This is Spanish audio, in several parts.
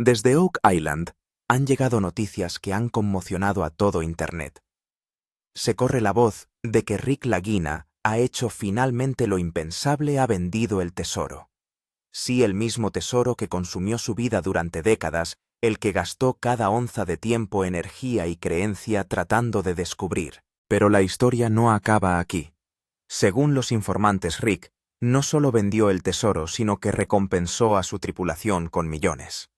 Desde Oak Island han llegado noticias que han conmocionado a todo Internet. Se corre la voz de que Rick Lagina ha hecho finalmente lo impensable, ha vendido el tesoro. Sí, el mismo tesoro que consumió su vida durante décadas, el que gastó cada onza de tiempo, energía y creencia tratando de descubrir. Pero la historia no acaba aquí. Según los informantes, Rick no solo vendió el tesoro, sino que recompensó a su tripulación con millones.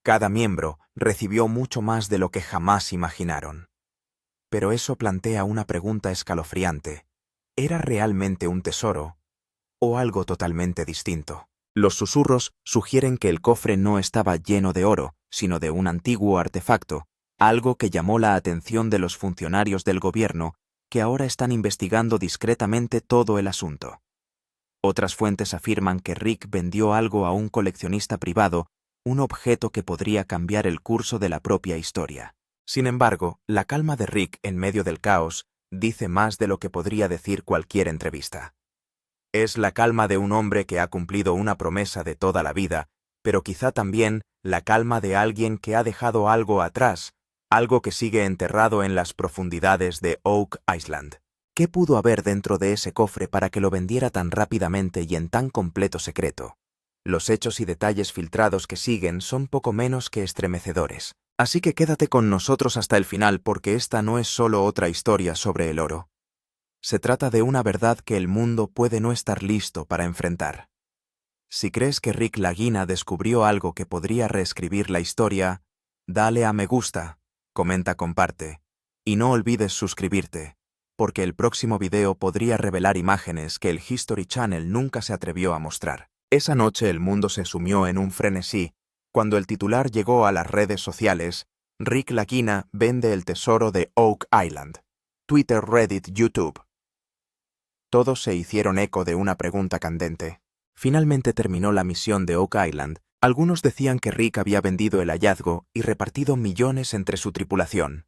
Cada miembro recibió mucho más de lo que jamás imaginaron. Pero eso plantea una pregunta escalofriante. ¿Era realmente un tesoro o algo totalmente distinto? Los susurros sugieren que el cofre no estaba lleno de oro, sino de un antiguo artefacto, algo que llamó la atención de los funcionarios del gobierno, que ahora están investigando discretamente todo el asunto. Otras fuentes afirman que Rick vendió algo a un coleccionista privado, un objeto que podría cambiar el curso de la propia historia. Sin embargo, la calma de Rick en medio del caos dice más de lo que podría decir cualquier entrevista. Es la calma de un hombre que ha cumplido una promesa de toda la vida, pero quizá también la calma de alguien que ha dejado algo atrás, algo que sigue enterrado en las profundidades de Oak Island. ¿Qué pudo haber dentro de ese cofre para que lo vendiera tan rápidamente y en tan completo secreto? Los hechos y detalles filtrados que siguen son poco menos que estremecedores. Así que quédate con nosotros hasta el final, porque esta no es solo otra historia sobre el oro. Se trata de una verdad que el mundo puede no estar listo para enfrentar. Si crees que Rick Lagina descubrió algo que podría reescribir la historia, dale a me gusta, comenta, comparte, y no olvides suscribirte, porque el próximo video podría revelar imágenes que el History Channel nunca se atrevió a mostrar. Esa noche el mundo se sumió en un frenesí. Cuando el titular llegó a las redes sociales, Rick Lagina vende el tesoro de Oak Island. Twitter, Reddit, YouTube. Todos se hicieron eco de una pregunta candente. Finalmente terminó la misión de Oak Island. Algunos decían que Rick había vendido el hallazgo y repartido millones entre su tripulación.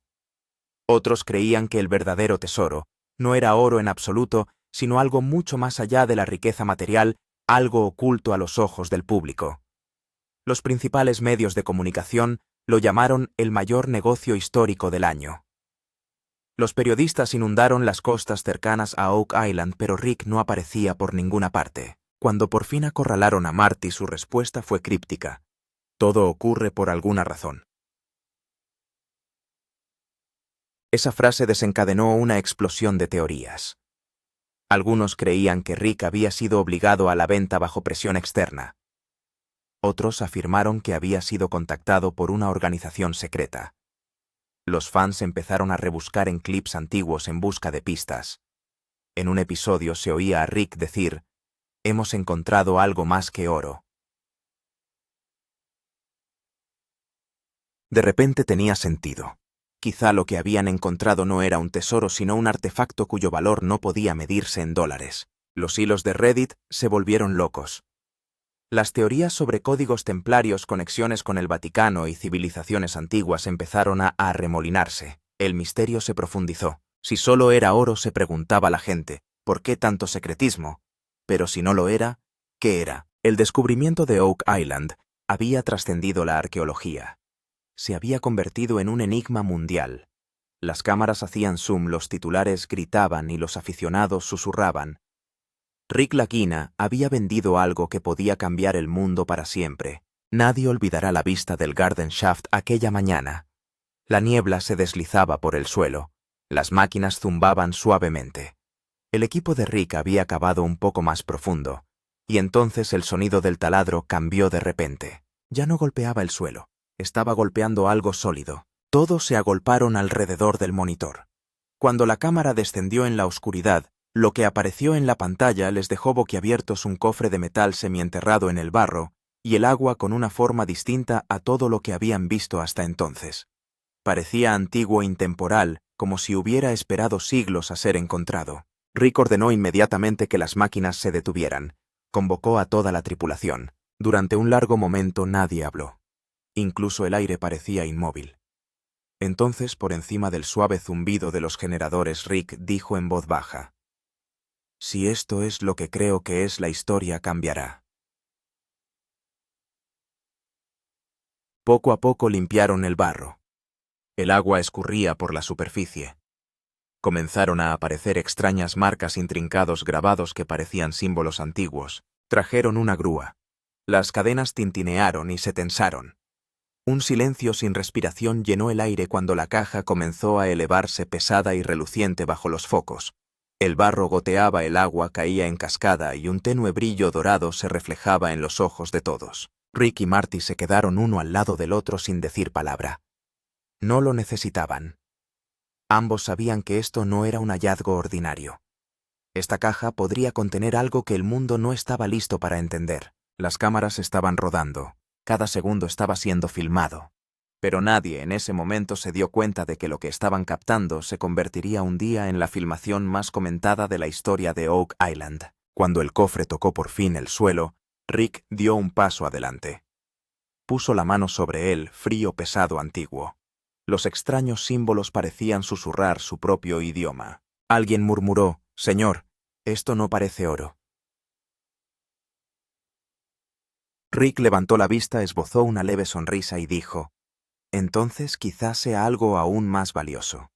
Otros creían que el verdadero tesoro no era oro en absoluto, sino algo mucho más allá de la riqueza material, algo oculto a los ojos del público. Los principales medios de comunicación lo llamaron el mayor negocio histórico del año. Los periodistas inundaron las costas cercanas a Oak Island, pero Rick no aparecía por ninguna parte. Cuando por fin acorralaron a Marty, su respuesta fue críptica. Todo ocurre por alguna razón. Esa frase desencadenó una explosión de teorías. Algunos creían que Rick había sido obligado a la venta bajo presión externa. Otros afirmaron que había sido contactado por una organización secreta. Los fans empezaron a rebuscar en clips antiguos en busca de pistas. En un episodio se oía a Rick decir: «Hemos encontrado algo más que oro». De repente tenía sentido. Quizá lo que habían encontrado no era un tesoro, sino un artefacto cuyo valor no podía medirse en dólares. Los hilos de Reddit se volvieron locos. Las teorías sobre códigos templarios, conexiones con el Vaticano y civilizaciones antiguas empezaron a arremolinarse. El misterio se profundizó. Si solo era oro, se preguntaba la gente, ¿por qué tanto secretismo? Pero si no lo era, ¿qué era? El descubrimiento de Oak Island había trascendido la arqueología. Se había convertido en un enigma mundial. Las cámaras hacían zoom, los titulares gritaban y los aficionados susurraban. Rick Lagina había vendido algo que podía cambiar el mundo para siempre. Nadie olvidará la vista del Garden Shaft aquella mañana. La niebla se deslizaba por el suelo. Las máquinas zumbaban suavemente. El equipo de Rick había cavado un poco más profundo, y entonces el sonido del taladro cambió de repente. Ya no golpeaba el suelo, estaba golpeando algo sólido. Todos se agolparon alrededor del monitor. Cuando la cámara descendió en la oscuridad, lo que apareció en la pantalla les dejó boquiabiertos: un cofre de metal semienterrado en el barro y el agua con una forma distinta a todo lo que habían visto hasta entonces. Parecía antiguo e intemporal, como si hubiera esperado siglos a ser encontrado. Rick ordenó inmediatamente que las máquinas se detuvieran. Convocó a toda la tripulación. Durante un largo momento nadie habló. Incluso el aire parecía inmóvil. Entonces, por encima del suave zumbido de los generadores, Rick dijo en voz baja: «Si esto es lo que creo que es, la historia cambiará». Poco a poco limpiaron el barro. El agua escurría por la superficie. Comenzaron a aparecer extrañas marcas intrincados grabados que parecían símbolos antiguos. Trajeron una grúa. Las cadenas tintinearon y se tensaron. Un silencio sin respiración llenó el aire cuando la caja comenzó a elevarse pesada y reluciente bajo los focos. El barro goteaba, el agua caía en cascada y un tenue brillo dorado se reflejaba en los ojos de todos. Rick y Marty se quedaron uno al lado del otro sin decir palabra. No lo necesitaban. Ambos sabían que esto no era un hallazgo ordinario. Esta caja podría contener algo que el mundo no estaba listo para entender. Las cámaras estaban rodando. Cada segundo estaba siendo filmado. Pero nadie en ese momento se dio cuenta de que lo que estaban captando se convertiría un día en la filmación más comentada de la historia de Oak Island. Cuando el cofre tocó por fin el suelo, Rick dio un paso adelante. Puso la mano sobre él, frío, pesado, antiguo. Los extraños símbolos parecían susurrar su propio idioma. Alguien murmuró: «Señor, esto no parece oro». Rick levantó la vista, esbozó una leve sonrisa y dijo: «Entonces quizás sea algo aún más valioso».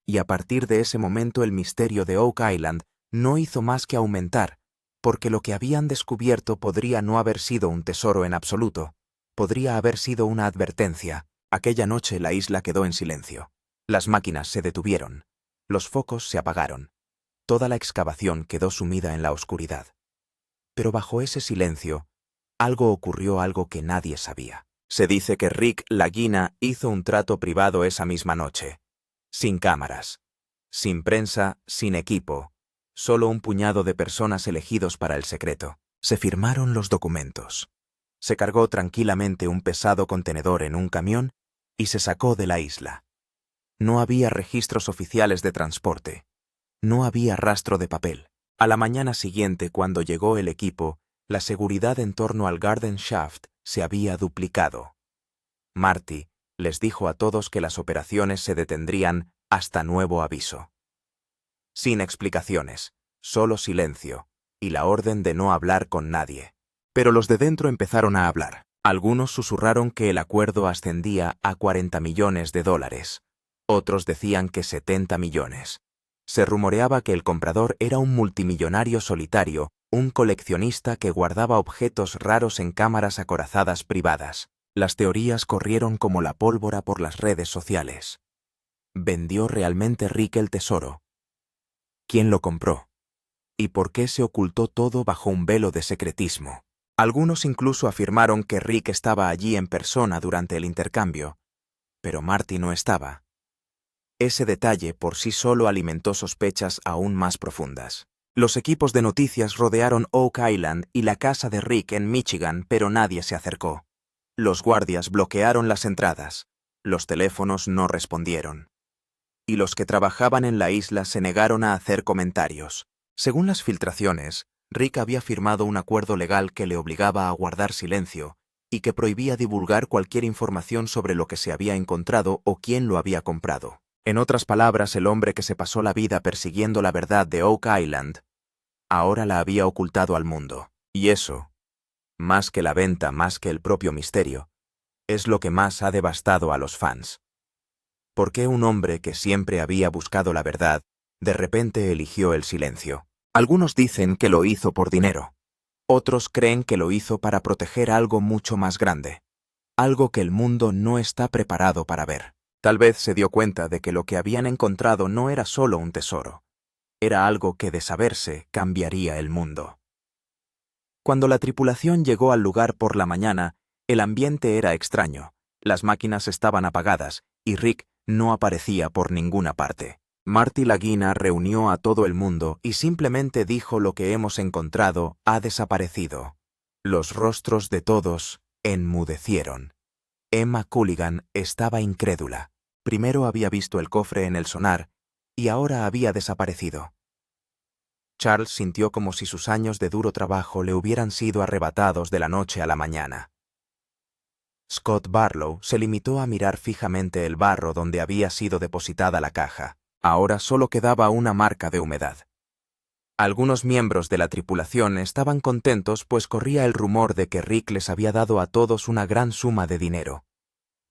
Y a partir de ese momento el misterio de Oak Island no hizo más que aumentar, porque lo que habían descubierto podría no haber sido un tesoro en absoluto, podría haber sido una advertencia. Aquella noche la isla quedó en silencio. Las máquinas se detuvieron. Los focos se apagaron. Toda la excavación quedó sumida en la oscuridad. Pero bajo ese silencio, algo ocurrió, algo que nadie sabía. Se dice que Rick Lagina hizo un trato privado esa misma noche. Sin cámaras, sin prensa, sin equipo, solo un puñado de personas elegidos para el secreto. Se firmaron los documentos. Se cargó tranquilamente un pesado contenedor en un camión y se sacó de la isla. No había registros oficiales de transporte. No había rastro de papel. A la mañana siguiente, cuando llegó el equipo, la seguridad en torno al Garden Shaft se había duplicado. Marty les dijo a todos que las operaciones se detendrían hasta nuevo aviso. Sin explicaciones, solo silencio, y la orden de no hablar con nadie. Pero los de dentro empezaron a hablar. Algunos susurraron que el acuerdo ascendía a $40 millones. Otros decían que 70 millones. Se rumoreaba que el comprador era un multimillonario solitario, un coleccionista que guardaba objetos raros en cámaras acorazadas privadas. Las teorías corrieron como la pólvora por las redes sociales. ¿Vendió realmente Rick el tesoro? ¿Quién lo compró? ¿Y por qué se ocultó todo bajo un velo de secretismo? Algunos incluso afirmaron que Rick estaba allí en persona durante el intercambio, pero Marty no estaba. Ese detalle por sí solo alimentó sospechas aún más profundas. Los equipos de noticias rodearon Oak Island y la casa de Rick en Michigan, pero nadie se acercó. Los guardias bloquearon las entradas. Los teléfonos no respondieron. Y los que trabajaban en la isla se negaron a hacer comentarios. Según las filtraciones, Rick había firmado un acuerdo legal que le obligaba a guardar silencio y que prohibía divulgar cualquier información sobre lo que se había encontrado o quién lo había comprado. En otras palabras, el hombre que se pasó la vida persiguiendo la verdad de Oak Island, ahora la había ocultado al mundo. Y eso, más que la venta, más que el propio misterio, es lo que más ha devastado a los fans. ¿Por qué un hombre que siempre había buscado la verdad, de repente eligió el silencio? Algunos dicen que lo hizo por dinero. Otros creen que lo hizo para proteger algo mucho más grande, algo que el mundo no está preparado para ver. Tal vez se dio cuenta de que lo que habían encontrado no era solo un tesoro, era algo que, de saberse, cambiaría el mundo. Cuando la tripulación llegó al lugar por la mañana, el ambiente era extraño. Las máquinas estaban apagadas y Rick no aparecía por ninguna parte. Marty Lagina reunió a todo el mundo y simplemente dijo: lo que hemos encontrado ha desaparecido. Los rostros de todos enmudecieron. Emma Culligan estaba incrédula. Primero había visto el cofre en el sonar y ahora había desaparecido. Charles sintió como si sus años de duro trabajo le hubieran sido arrebatados de la noche a la mañana. Scott Barlow se limitó a mirar fijamente el barro donde había sido depositada la caja. Ahora solo quedaba una marca de humedad. Algunos miembros de la tripulación estaban contentos pues corría el rumor de que Rick les había dado a todos una gran suma de dinero.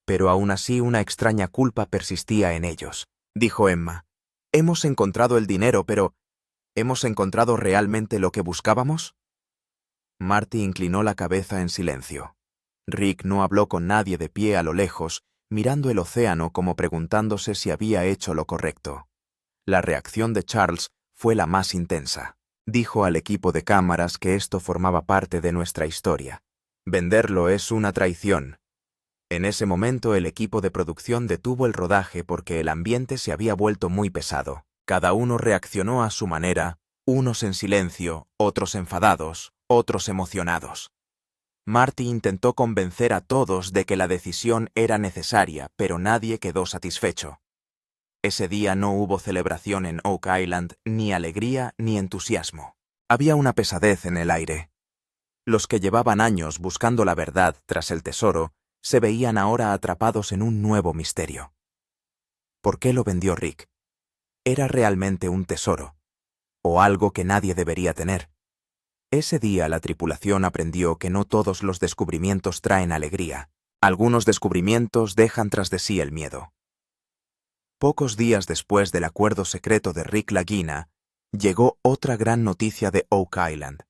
Pero aún así una extraña culpa persistía en ellos. Dijo Emma, «Hemos encontrado el dinero, pero ¿hemos encontrado realmente lo que buscábamos?» Marty inclinó la cabeza en silencio. Rick no habló con nadie de pie a lo lejos, mirando el océano como preguntándose si había hecho lo correcto. La reacción de Charles fue la más intensa. Dijo al equipo de cámaras que esto formaba parte de nuestra historia. Venderlo es una traición. En ese momento el equipo de producción detuvo el rodaje porque el ambiente se había vuelto muy pesado. Cada uno reaccionó a su manera, unos en silencio, otros enfadados, otros emocionados. Marty intentó convencer a todos de que la decisión era necesaria, pero nadie quedó satisfecho. Ese día no hubo celebración en Oak Island, ni alegría ni entusiasmo. Había una pesadez en el aire. Los que llevaban años buscando la verdad tras el tesoro se veían ahora atrapados en un nuevo misterio. ¿Por qué lo vendió Rick? ¿Era realmente un tesoro? ¿O algo que nadie debería tener? Ese día la tripulación aprendió que no todos los descubrimientos traen alegría. Algunos descubrimientos dejan tras de sí el miedo. Pocos días después del acuerdo secreto de Rick Lagina, llegó otra gran noticia de Oak Island.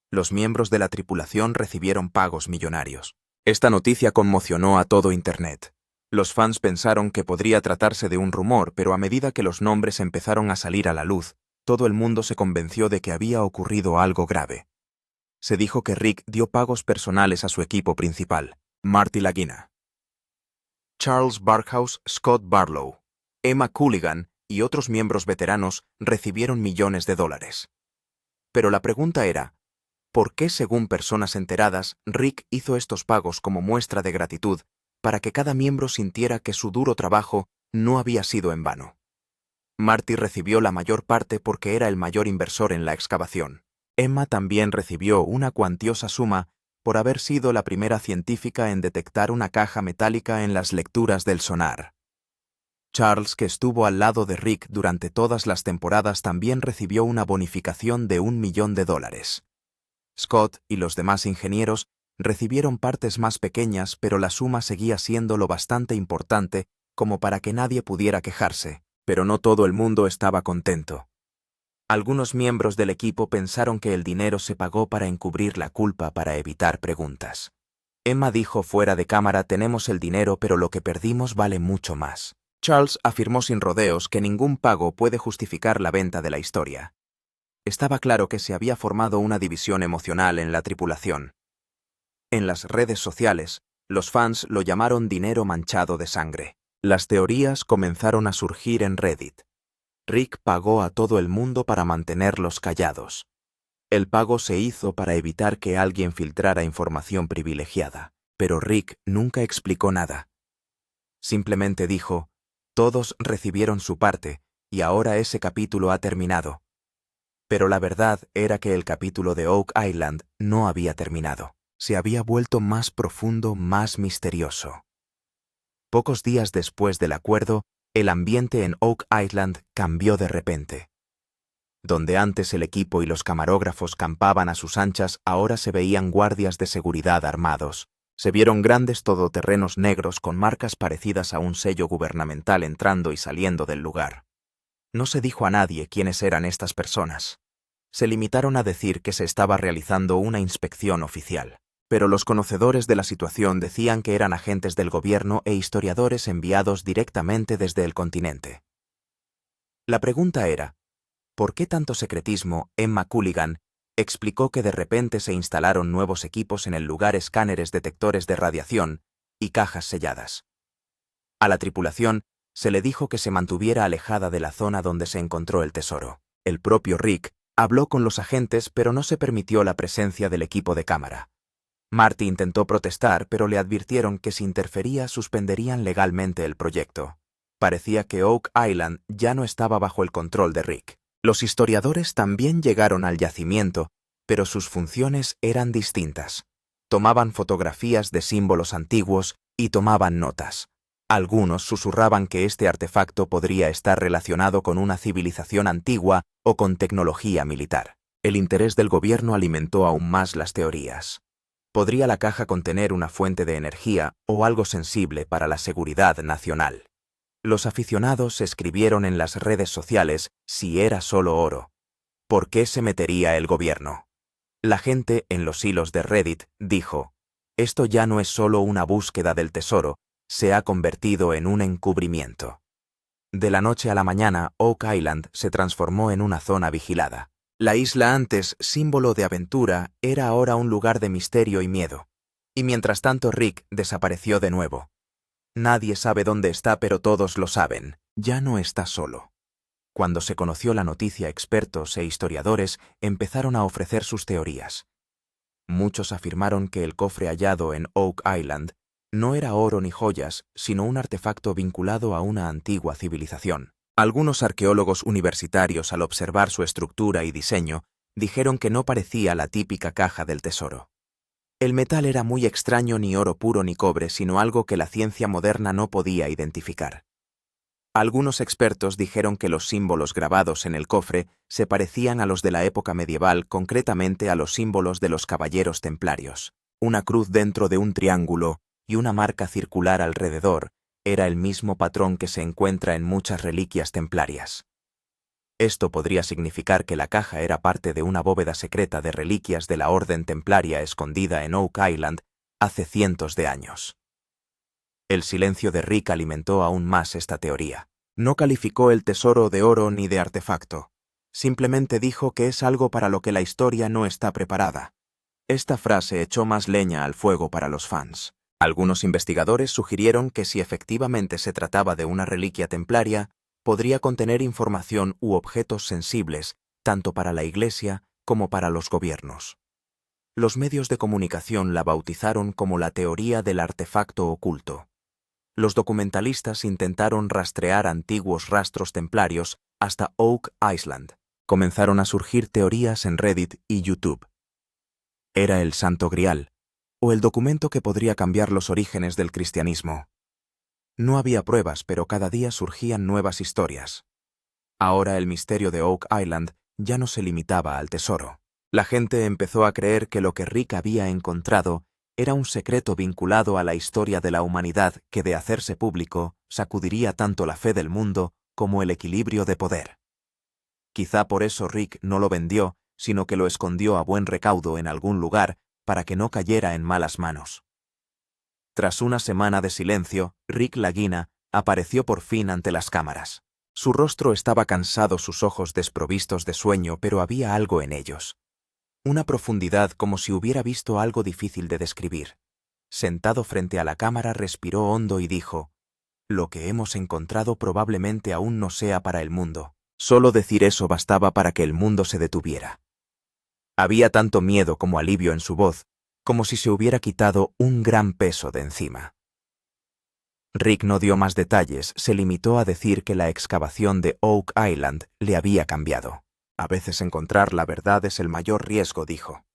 Los miembros de la tripulación recibieron pagos millonarios. Esta noticia conmocionó a todo Internet. Los fans pensaron que podría tratarse de un rumor, pero a medida que los nombres empezaron a salir a la luz, todo el mundo se convenció de que había ocurrido algo grave. Se dijo que Rick dio pagos personales a su equipo principal, Marty Lagina. Charles Barkhouse, Scott Barlow, Emma Cooligan y otros miembros veteranos recibieron millones de dólares. Pero la pregunta era, ¿por qué, según personas enteradas, Rick hizo estos pagos como muestra de gratitud para que cada miembro sintiera que su duro trabajo no había sido en vano? Marty recibió la mayor parte porque era el mayor inversor en la excavación. Emma también recibió una cuantiosa suma por haber sido la primera científica en detectar una caja metálica en las lecturas del sonar. Charles, que estuvo al lado de Rick durante todas las temporadas, también recibió una bonificación de $1 millón. Scott y los demás ingenieros recibieron partes más pequeñas, pero la suma seguía siendo lo bastante importante como para que nadie pudiera quejarse. Pero no todo el mundo estaba contento. Algunos miembros del equipo pensaron que el dinero se pagó para encubrir la culpa para evitar preguntas. Emma dijo fuera de cámara, tenemos el dinero, pero lo que perdimos vale mucho más. Charles afirmó sin rodeos que ningún pago puede justificar la venta de la historia. Estaba claro que se había formado una división emocional en la tripulación. En las redes sociales, los fans lo llamaron dinero manchado de sangre. Las teorías comenzaron a surgir en Reddit. Rick pagó a todo el mundo para mantenerlos callados. El pago se hizo para evitar que alguien filtrara información privilegiada, pero Rick nunca explicó nada. Simplemente dijo, todos recibieron su parte, y ahora ese capítulo ha terminado. Pero la verdad era que el capítulo de Oak Island no había terminado. Se había vuelto más profundo, más misterioso. Pocos días después del acuerdo, el ambiente en Oak Island cambió de repente. Donde antes el equipo y los camarógrafos campaban a sus anchas, ahora se veían guardias de seguridad armados. Se vieron grandes todoterrenos negros con marcas parecidas a un sello gubernamental entrando y saliendo del lugar. No se dijo a nadie quiénes eran estas personas. Se limitaron a decir que se estaba realizando una inspección oficial. Pero los conocedores de la situación decían que eran agentes del gobierno e historiadores enviados directamente desde el continente. La pregunta era, ¿por qué tanto secretismo? Emma Cooligan explicó que de repente se instalaron nuevos equipos en el lugar, escáneres detectores de radiación y cajas selladas. A la tripulación se le dijo que se mantuviera alejada de la zona donde se encontró el tesoro. El propio Rick habló con los agentes, pero no se permitió la presencia del equipo de cámara. Marty intentó protestar, pero le advirtieron que si interfería suspenderían legalmente el proyecto. Parecía que Oak Island ya no estaba bajo el control de Rick. Los historiadores también llegaron al yacimiento, pero sus funciones eran distintas. Tomaban fotografías de símbolos antiguos y tomaban notas. Algunos susurraban que este artefacto podría estar relacionado con una civilización antigua o con tecnología militar. El interés del gobierno alimentó aún más las teorías. ¿Podría la caja contener una fuente de energía o algo sensible para la seguridad nacional? Los aficionados escribieron en las redes sociales si era solo oro. ¿Por qué se metería el gobierno? La gente en los hilos de Reddit dijo: esto ya no es solo una búsqueda del tesoro, se ha convertido en un encubrimiento. De la noche a la mañana, Oak Island se transformó en una zona vigilada. La isla, antes símbolo de aventura, era ahora un lugar de misterio y miedo. Y mientras tanto Rick desapareció de nuevo. Nadie sabe dónde está, pero todos lo saben. Ya no está solo. Cuando se conoció la noticia, expertos e historiadores empezaron a ofrecer sus teorías. Muchos afirmaron que el cofre hallado en Oak Island no era oro ni joyas, sino un artefacto vinculado a una antigua civilización. Algunos arqueólogos universitarios, al observar su estructura y diseño, dijeron que no parecía la típica caja del tesoro. El metal era muy extraño, ni oro puro ni cobre, sino algo que la ciencia moderna no podía identificar. Algunos expertos dijeron que los símbolos grabados en el cofre se parecían a los de la época medieval, concretamente a los símbolos de los caballeros templarios. Una cruz dentro de un triángulo y una marca circular alrededor era el mismo patrón que se encuentra en muchas reliquias templarias. Esto podría significar que la caja era parte de una bóveda secreta de reliquias de la Orden Templaria escondida en Oak Island hace cientos de años. El silencio de Rick alimentó aún más esta teoría. No calificó el tesoro de oro ni de artefacto. Simplemente dijo que es algo para lo que la historia no está preparada. Esta frase echó más leña al fuego para los fans. Algunos investigadores sugirieron que si efectivamente se trataba de una reliquia templaria, podría contener información u objetos sensibles, tanto para la Iglesia como para los gobiernos. Los medios de comunicación la bautizaron como la teoría del artefacto oculto. Los documentalistas intentaron rastrear antiguos rastros templarios hasta Oak Island. Comenzaron a surgir teorías en Reddit y YouTube. ¿Era el Santo Grial o el documento que podría cambiar los orígenes del cristianismo? No había pruebas, pero cada día surgían nuevas historias. Ahora el misterio de Oak Island ya no se limitaba al tesoro. La gente empezó a creer que lo que Rick había encontrado era un secreto vinculado a la historia de la humanidad que, de hacerse público, sacudiría tanto la fe del mundo como el equilibrio de poder. Quizá por eso Rick no lo vendió, sino que lo escondió a buen recaudo en algún lugar para que no cayera en malas manos. Tras una semana de silencio, Rick Lagina apareció por fin ante las cámaras. Su rostro estaba cansado, sus ojos desprovistos de sueño, pero había algo en ellos. Una profundidad, como si hubiera visto algo difícil de describir. Sentado frente a la cámara, respiró hondo y dijo: «Lo que hemos encontrado probablemente aún no sea para el mundo». Solo decir eso bastaba para que el mundo se detuviera. Había tanto miedo como alivio en su voz, como si se hubiera quitado un gran peso de encima. Rick no dio más detalles, se limitó a decir que la excavación de Oak Island le había cambiado. A veces encontrar la verdad es el mayor riesgo, dijo.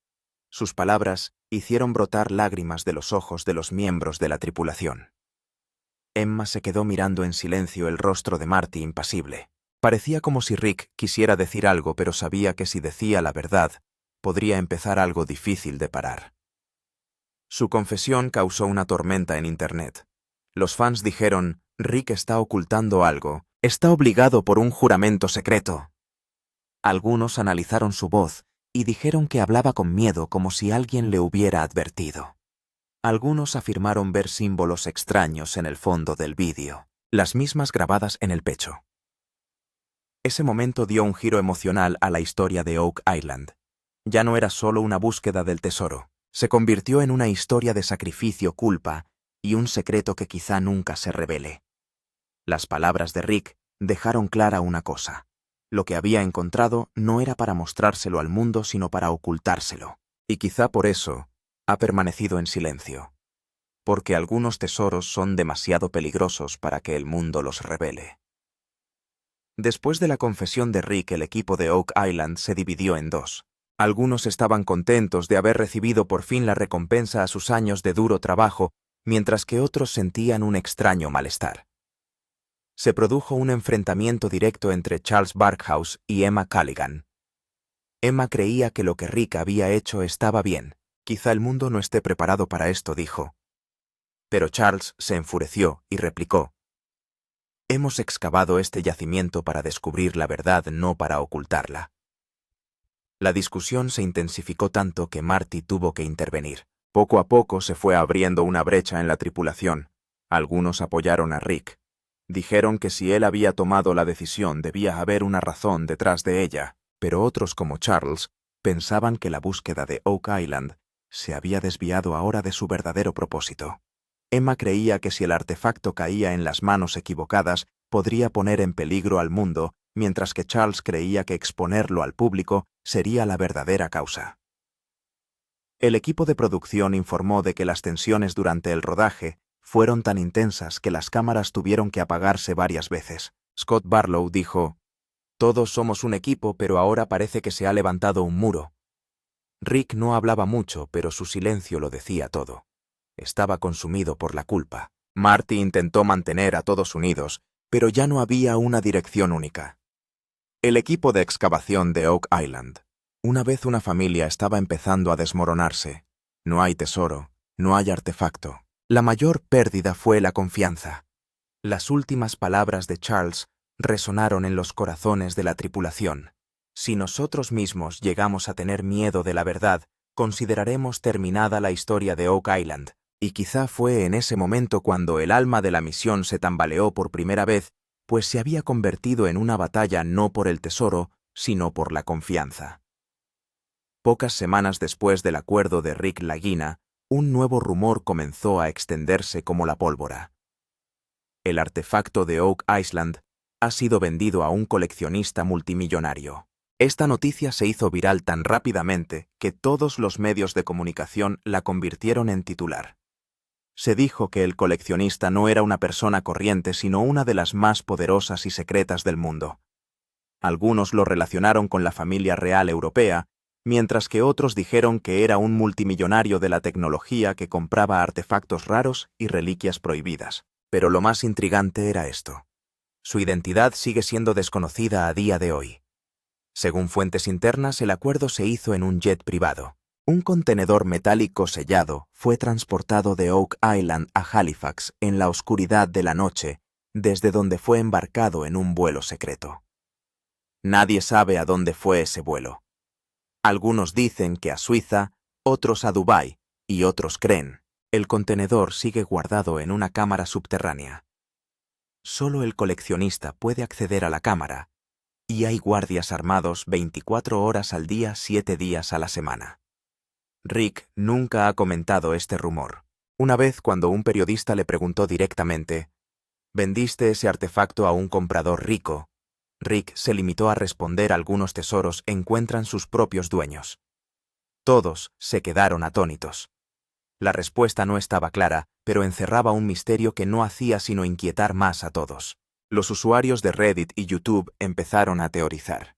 Sus palabras hicieron brotar lágrimas de los ojos de los miembros de la tripulación. Emma se quedó mirando en silencio el rostro de Marty, impasible. Parecía como si Rick quisiera decir algo, pero sabía que si decía la verdad, podría empezar algo difícil de parar. Su confesión causó una tormenta en Internet. Los fans dijeron: «Rick está ocultando algo, está obligado por un juramento secreto». Algunos analizaron su voz y dijeron que hablaba con miedo, como si alguien le hubiera advertido. Algunos afirmaron ver símbolos extraños en el fondo del vídeo, las mismas grabadas en el pecho. Ese momento dio un giro emocional a la historia de Oak Island. Ya no era solo una búsqueda del tesoro, se convirtió en una historia de sacrificio, culpa y un secreto que quizá nunca se revele. Las palabras de Rick dejaron clara una cosa: lo que había encontrado no era para mostrárselo al mundo, sino para ocultárselo. Y quizá por eso ha permanecido en silencio. Porque algunos tesoros son demasiado peligrosos para que el mundo los revele. Después de la confesión de Rick, el equipo de Oak Island se dividió en dos. Algunos estaban contentos de haber recibido por fin la recompensa a sus años de duro trabajo, mientras que otros sentían un extraño malestar. Se produjo un enfrentamiento directo entre Charles Barkhouse y Emma Callaghan. Emma creía que lo que Rick había hecho estaba bien. Quizá el mundo no esté preparado para esto, dijo. Pero Charles se enfureció y replicó: «Hemos excavado este yacimiento para descubrir la verdad, no para ocultarla». La discusión se intensificó tanto que Marty tuvo que intervenir. Poco a poco se fue abriendo una brecha en la tripulación. Algunos apoyaron a Rick. Dijeron que si él había tomado la decisión debía haber una razón detrás de ella, pero otros como Charles pensaban que la búsqueda de Oak Island se había desviado ahora de su verdadero propósito. Emma creía que si el artefacto caía en las manos equivocadas podría poner en peligro al mundo, mientras que Charles creía que exponerlo al público sería la verdadera causa. El equipo de producción informó de que las tensiones durante el rodaje fueron tan intensas que las cámaras tuvieron que apagarse varias veces. Scott Barlow dijo: «Todos somos un equipo, pero ahora parece que se ha levantado un muro». Rick no hablaba mucho, pero su silencio lo decía todo. Estaba consumido por la culpa. Marty intentó mantener a todos unidos, pero ya no había una dirección única. El equipo de excavación de Oak Island. Una vez una familia estaba empezando a desmoronarse. No hay tesoro, no hay artefacto. La mayor pérdida fue la confianza. Las últimas palabras de Charles resonaron en los corazones de la tripulación. Si nosotros mismos llegamos a tener miedo de la verdad, consideraremos terminada la historia de Oak Island. Y quizá fue en ese momento cuando el alma de la misión se tambaleó por primera vez, pues se había convertido en una batalla no por el tesoro, sino por la confianza. Pocas semanas después del acuerdo de Rick Lagina, un nuevo rumor comenzó a extenderse como la pólvora. El artefacto de Oak Island ha sido vendido a un coleccionista multimillonario. Esta noticia se hizo viral tan rápidamente que todos los medios de comunicación la convirtieron en titular. Se dijo que el coleccionista no era una persona corriente, sino una de las más poderosas y secretas del mundo. Algunos lo relacionaron con la familia real europea, mientras que otros dijeron que era un multimillonario de la tecnología que compraba artefactos raros y reliquias prohibidas. Pero lo más intrigante era esto: su identidad sigue siendo desconocida a día de hoy. Según fuentes internas, el acuerdo se hizo en un jet privado. Un contenedor metálico sellado fue transportado de Oak Island a Halifax en la oscuridad de la noche, desde donde fue embarcado en un vuelo secreto. Nadie sabe a dónde fue ese vuelo. Algunos dicen que a Suiza, otros a Dubái, y otros creen: el contenedor sigue guardado en una cámara subterránea. Solo el coleccionista puede acceder a la cámara, y hay guardias armados 24 horas al día, 7 días a la semana. Rick nunca ha comentado este rumor. Una vez, cuando un periodista le preguntó directamente: ¿vendiste ese artefacto a un comprador rico?, Rick se limitó a responder: algunos tesoros encuentran sus propios dueños. Todos se quedaron atónitos. La respuesta no estaba clara, pero encerraba un misterio que no hacía sino inquietar más a todos. Los usuarios de Reddit y YouTube empezaron a teorizar.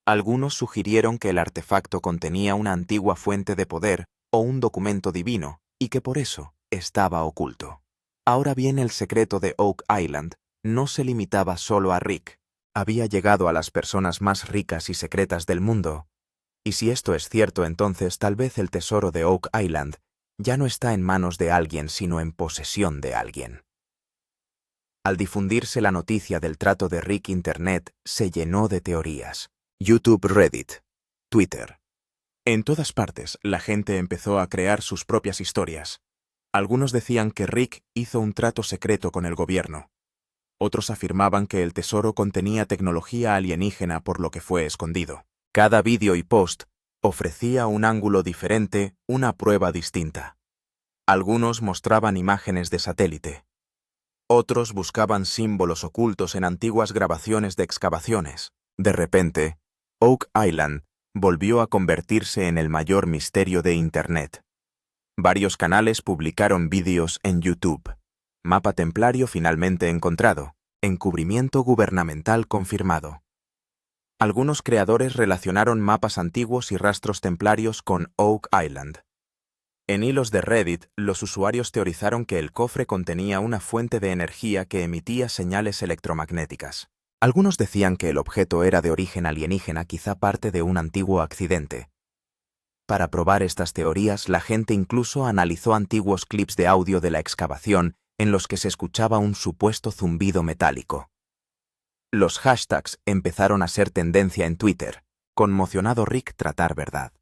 Algunos sugirieron que el artefacto contenía una antigua fuente de poder o un documento divino, y que por eso estaba oculto. Ahora bien, el secreto de Oak Island no se limitaba solo a Rick. Había llegado a las personas más ricas y secretas del mundo. Y si esto es cierto, entonces tal vez el tesoro de Oak Island ya no está en manos de alguien, sino en posesión de alguien. Al difundirse la noticia del trato de Rick, Internet se llenó de teorías. YouTube, Reddit, Twitter. En todas partes, la gente empezó a crear sus propias historias. Algunos decían que Rick hizo un trato secreto con el gobierno. Otros afirmaban que el tesoro contenía tecnología alienígena, por lo que fue escondido. Cada vídeo y post ofrecía un ángulo diferente, una prueba distinta. Algunos mostraban imágenes de satélite. Otros buscaban símbolos ocultos en antiguas grabaciones de excavaciones. De repente, Oak Island volvió a convertirse en el mayor misterio de Internet. Varios canales publicaron vídeos en YouTube. Mapa templario finalmente encontrado. Encubrimiento gubernamental confirmado. Algunos creadores relacionaron mapas antiguos y rastros templarios con Oak Island. En hilos de Reddit, los usuarios teorizaron que el cofre contenía una fuente de energía que emitía señales electromagnéticas. Algunos decían que el objeto era de origen alienígena, quizá parte de un antiguo accidente. Para probar estas teorías, la gente incluso analizó antiguos clips de audio de la excavación en los que se escuchaba un supuesto zumbido metálico. Los hashtags empezaron a ser tendencia en Twitter. Conmocionado Rick tratar verdad.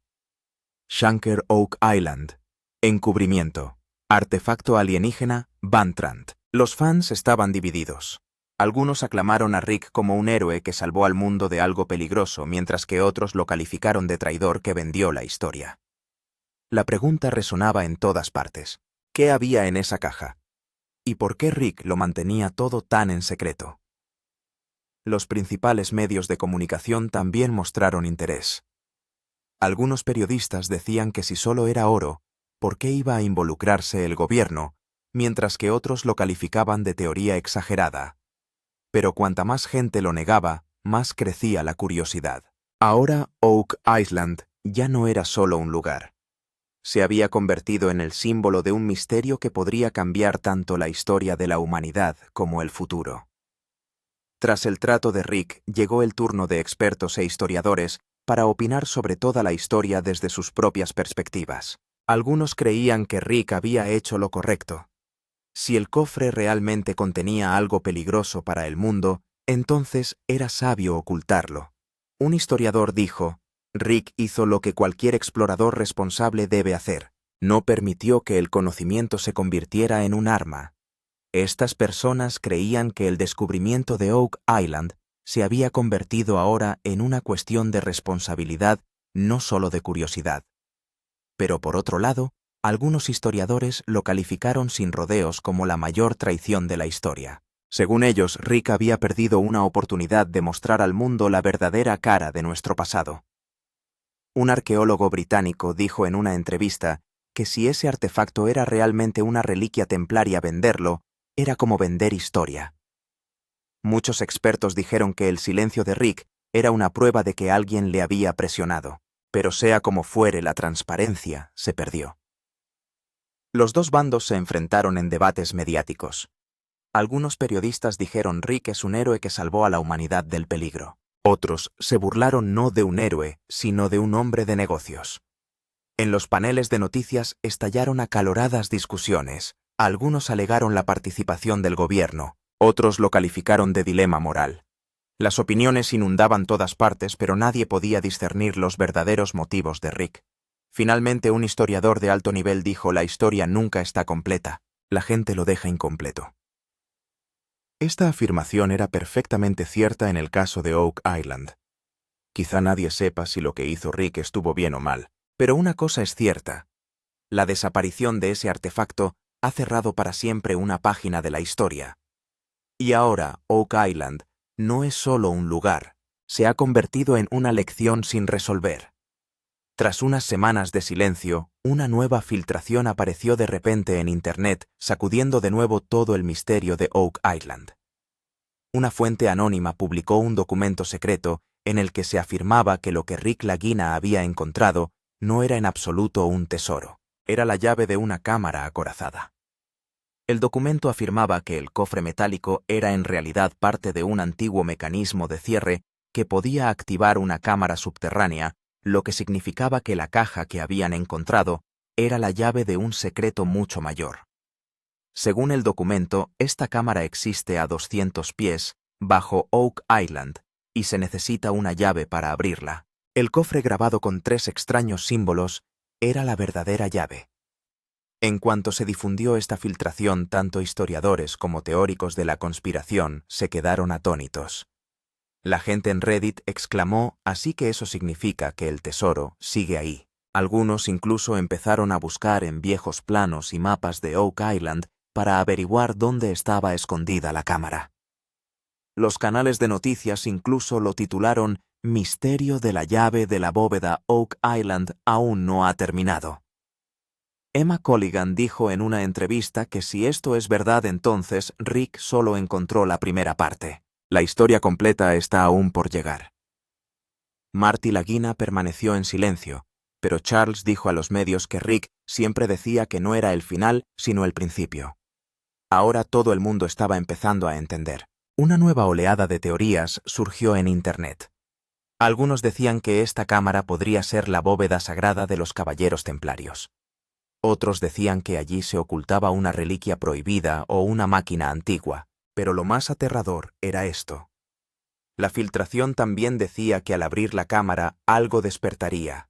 Shanker Oak Island. Encubrimiento. Artefacto alienígena, Bantrant. Los fans estaban divididos. Algunos aclamaron a Rick como un héroe que salvó al mundo de algo peligroso, mientras que otros lo calificaron de traidor que vendió la historia. La pregunta resonaba en todas partes. ¿Qué había en esa caja? ¿Y por qué Rick lo mantenía todo tan en secreto? Los principales medios de comunicación también mostraron interés. Algunos periodistas decían que si solo era oro, ¿por qué iba a involucrarse el gobierno? Mientras que otros lo calificaban de teoría exagerada. Pero cuanta más gente lo negaba, más crecía la curiosidad. Ahora Oak Island ya no era solo un lugar. Se había convertido en el símbolo de un misterio que podría cambiar tanto la historia de la humanidad como el futuro. Tras el trato de Rick, llegó el turno de expertos e historiadores para opinar sobre toda la historia desde sus propias perspectivas. Algunos creían que Rick había hecho lo correcto. Si el cofre realmente contenía algo peligroso para el mundo, entonces era sabio ocultarlo. Un historiador dijo: Rick hizo lo que cualquier explorador responsable debe hacer. No permitió que el conocimiento se convirtiera en un arma. Estas personas creían que el descubrimiento de Oak Island se había convertido ahora en una cuestión de responsabilidad, no solo de curiosidad. Pero por otro lado, algunos historiadores lo calificaron sin rodeos como la mayor traición de la historia. Según ellos, Rick había perdido una oportunidad de mostrar al mundo la verdadera cara de nuestro pasado. Un arqueólogo británico dijo en una entrevista que si ese artefacto era realmente una reliquia templaria, venderlo era como vender historia. Muchos expertos dijeron que el silencio de Rick era una prueba de que alguien le había presionado, pero sea como fuere, la transparencia se perdió. Los dos bandos se enfrentaron en debates mediáticos. Algunos periodistas dijeron: Rick es un héroe que salvó a la humanidad del peligro. Otros se burlaron no de un héroe, sino de un hombre de negocios. En los paneles de noticias estallaron acaloradas discusiones. Algunos alegaron la participación del gobierno, otros lo calificaron de dilema moral. Las opiniones inundaban todas partes, pero nadie podía discernir los verdaderos motivos de Rick. Finalmente, un historiador de alto nivel dijo: la historia nunca está completa, la gente lo deja incompleto. Esta afirmación era perfectamente cierta en el caso de Oak Island. Quizá nadie sepa si lo que hizo Rick estuvo bien o mal, pero una cosa es cierta: la desaparición de ese artefacto ha cerrado para siempre una página de la historia. Y ahora Oak Island no es solo un lugar, se ha convertido en una lección sin resolver. Tras unas semanas de silencio, una nueva filtración apareció de repente en Internet, sacudiendo de nuevo todo el misterio de Oak Island. Una fuente anónima publicó un documento secreto en el que se afirmaba que lo que Rick Lagina había encontrado no era en absoluto un tesoro, era la llave de una cámara acorazada. El documento afirmaba que el cofre metálico era en realidad parte de un antiguo mecanismo de cierre que podía activar una cámara subterránea, lo que significaba que la caja que habían encontrado era la llave de un secreto mucho mayor. Según el documento, esta cámara existe a 200 pies, bajo Oak Island, y se necesita una llave para abrirla. El cofre grabado con 3 extraños símbolos era la verdadera llave. En cuanto se difundió esta filtración, tanto historiadores como teóricos de la conspiración se quedaron atónitos. La gente en Reddit exclamó: así que eso significa que el tesoro sigue ahí. Algunos incluso empezaron a buscar en viejos planos y mapas de Oak Island para averiguar dónde estaba escondida la cámara. Los canales de noticias incluso lo titularon: Misterio de la llave de la bóveda Oak Island aún no ha terminado. Emma Colligan dijo en una entrevista que si esto es verdad, entonces Rick solo encontró la primera parte. La historia completa está aún por llegar. Marty Lagina permaneció en silencio, pero Charles dijo a los medios que Rick siempre decía que no era el final, sino el principio. Ahora todo el mundo estaba empezando a entender. Una nueva oleada de teorías surgió en Internet. Algunos decían que esta cámara podría ser la bóveda sagrada de los caballeros templarios. Otros decían que allí se ocultaba una reliquia prohibida o una máquina antigua, pero lo más aterrador era esto. La filtración también decía que al abrir la cámara algo despertaría.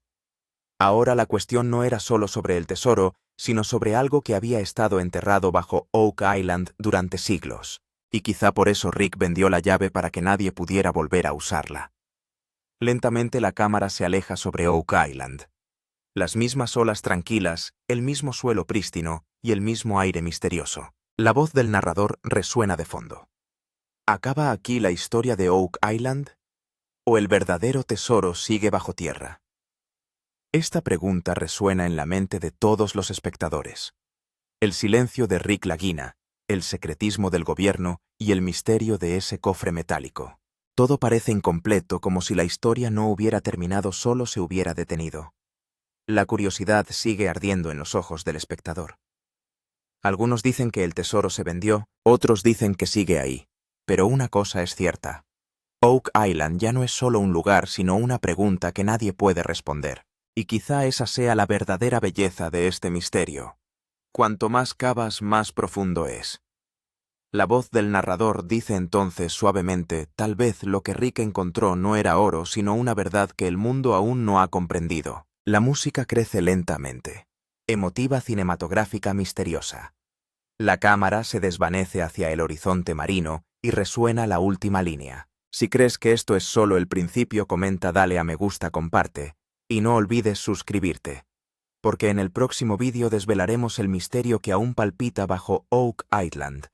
Ahora la cuestión no era solo sobre el tesoro, sino sobre algo que había estado enterrado bajo Oak Island durante siglos, y quizá por eso Rick vendió la llave para que nadie pudiera volver a usarla. Lentamente la cámara se aleja sobre Oak Island. Las mismas olas tranquilas, el mismo suelo prístino y el mismo aire misterioso. La voz del narrador resuena de fondo. ¿Acaba aquí la historia de Oak Island? ¿O el verdadero tesoro sigue bajo tierra? Esta pregunta resuena en la mente de todos los espectadores. El silencio de Rick Lagina, el secretismo del gobierno y el misterio de ese cofre metálico. Todo parece incompleto, como si la historia no hubiera terminado, solo se hubiera detenido. La curiosidad sigue ardiendo en los ojos del espectador. Algunos dicen que el tesoro se vendió, otros dicen que sigue ahí. Pero una cosa es cierta. Oak Island ya no es solo un lugar, sino una pregunta que nadie puede responder. Y quizá esa sea la verdadera belleza de este misterio. Cuanto más cavas, más profundo es. La voz del narrador dice entonces suavemente, tal vez lo que Rick encontró no era oro, sino una verdad que el mundo aún no ha comprendido. La música crece lentamente. Emotiva, cinematográfica, misteriosa. La cámara se desvanece hacia el horizonte marino y resuena la última línea. Si crees que esto es solo el principio, comenta, dale a me gusta, comparte. Y no olvides suscribirte, porque en el próximo vídeo desvelaremos el misterio que aún palpita bajo Oak Island.